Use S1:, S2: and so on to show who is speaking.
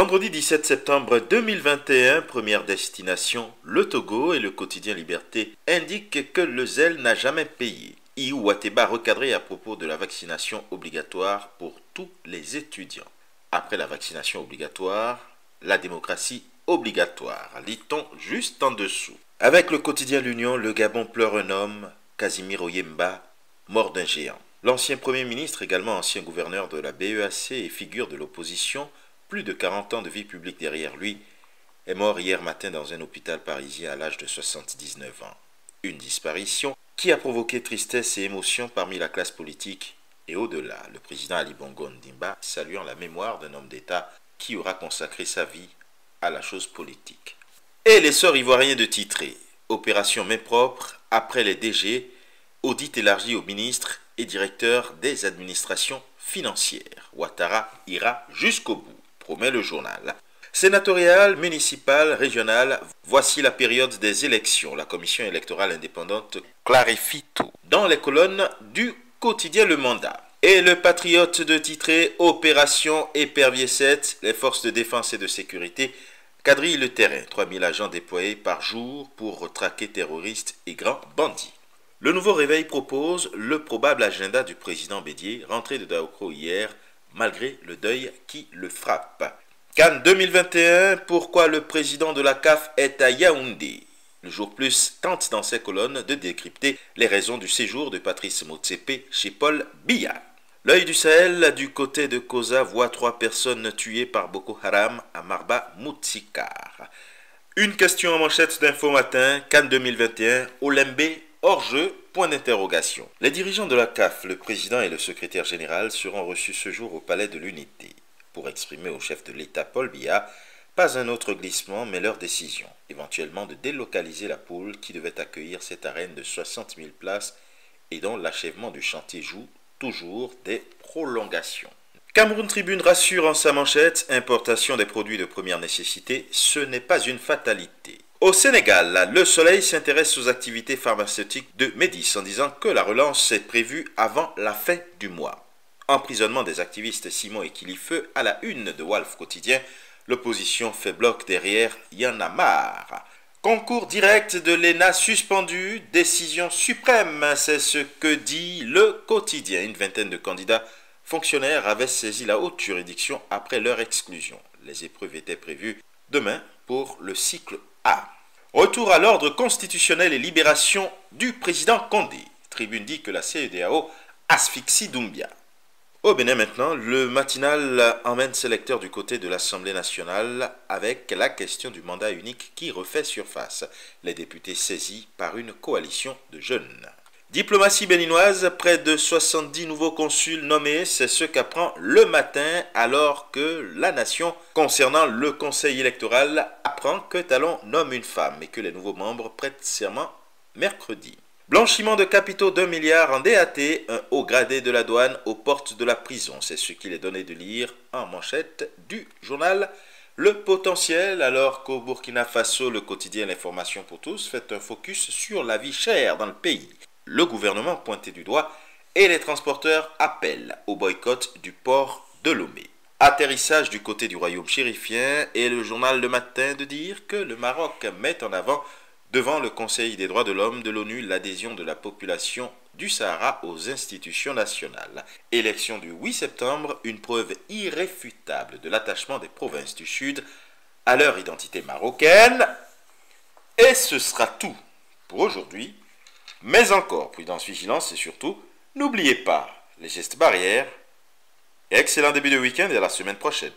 S1: Vendredi 17 septembre 2021, première destination, le Togo, et le quotidien Liberté indique que le zèle n'a jamais payé. Iouateba recadré à propos de la vaccination obligatoire pour tous les étudiants. Après la vaccination obligatoire, la démocratie obligatoire, lit-on juste en dessous. Avec le quotidien L'Union, le Gabon pleure un homme, Casimir Oyemba, mort d'un géant. L'ancien Premier ministre, également ancien gouverneur de la BEAC et figure de l'opposition, plus de 40 ans de vie publique derrière lui, est mort hier matin dans un hôpital parisien à l'âge de 79 ans. Une disparition qui a provoqué tristesse et émotion parmi la classe politique et au-delà. Le président Ali Bongo Ondimba saluant la mémoire d'un homme d'État qui aura consacré sa vie à la chose politique. Et l'essor ivoirien de titré, opération main propre après les DG, audit élargi aux ministres et directeurs des administrations financières. Ouattara ira jusqu'au bout, promet le journal. Sénatorial, municipal, régional, voici la période des élections. La commission électorale indépendante clarifie tout. Dans les colonnes du quotidien Le Mandat. Et le patriote de titré Opération Épervier 7, les forces de défense et de sécurité quadrillent le terrain. 3000 agents déployés par jour pour traquer terroristes et grands bandits. Le Nouveau Réveil propose le probable agenda du président Bédié, rentré de Daokro hier, malgré le deuil qui le frappe. Cannes 2021, pourquoi le président de la CAF est à Yaoundé? Le Jour Plus tente dans ses colonnes de décrypter les raisons du séjour de Patrice Motsepe chez Paul Biya. L'œil du Sahel, du côté de Koza, voit 3 personnes tuées par Boko Haram à Marba Moutsikar. Une question en manchette d'Info Matin, Cannes 2021, Olembe hors jeu, point d'interrogation. Les dirigeants de la CAF, le président et le secrétaire général seront reçus ce jour au Palais de l'Unité pour exprimer au chef de l'État Paul Biya pas un autre glissement mais leur décision, éventuellement de délocaliser la poule qui devait accueillir cette arène de 60 000 places et dont l'achèvement du chantier joue toujours des prolongations. Cameroun Tribune rassure en sa manchette, importation des produits de première nécessité, ce n'est pas une fatalité. Au Sénégal, Le Soleil s'intéresse aux activités pharmaceutiques de Médis en disant que la relance est prévue avant la fin du mois. Emprisonnement des activistes Simon et Kilifeu à la une de Walf Quotidien, l'opposition fait bloc derrière Y'en a marre. Concours direct de l'ENA suspendu, décision suprême, c'est ce que dit le quotidien. Une vingtaine de candidats fonctionnaires avaient saisi la haute juridiction après leur exclusion. Les épreuves étaient prévues demain pour le cycle A. Retour à l'ordre constitutionnel et libération du président Condé. Tribune dit que la CEDEAO asphyxie Doumbia. Au Bénin maintenant, le matinal emmène ses lecteurs du côté de l'Assemblée nationale avec la question du mandat unique qui refait surface. Les députés saisis par une coalition de jeunes. Diplomatie béninoise, près de 70 nouveaux consuls nommés, c'est ce qu'apprend Le Matin alors que la nation, concernant le conseil électoral, apprend que Talon nomme une femme et que les nouveaux membres prêtent serment mercredi. Blanchiment de capitaux d'1 milliard en DAT, un haut gradé de la douane aux portes de la prison. C'est ce qu'il est donné de lire en manchette du journal Le Potentiel, alors qu'au Burkina Faso, le quotidien L'Information pour tous fait un focus sur la vie chère dans le pays. Le gouvernement pointé du doigt et les transporteurs appellent au boycott du port de Lomé. Atterrissage du côté du royaume chérifien et le journal Le Matin de dire que le Maroc met en avant devant le Conseil des droits de l'homme de l'ONU l'adhésion de la population du Sahara aux institutions nationales. Élection du 8 septembre, une preuve irréfutable de l'attachement des provinces du Sud à leur identité marocaine. Et ce sera tout pour aujourd'hui. Mais encore, prudence, vigilance et surtout, n'oubliez pas les gestes barrières. Excellent début de week-end et à la semaine prochaine.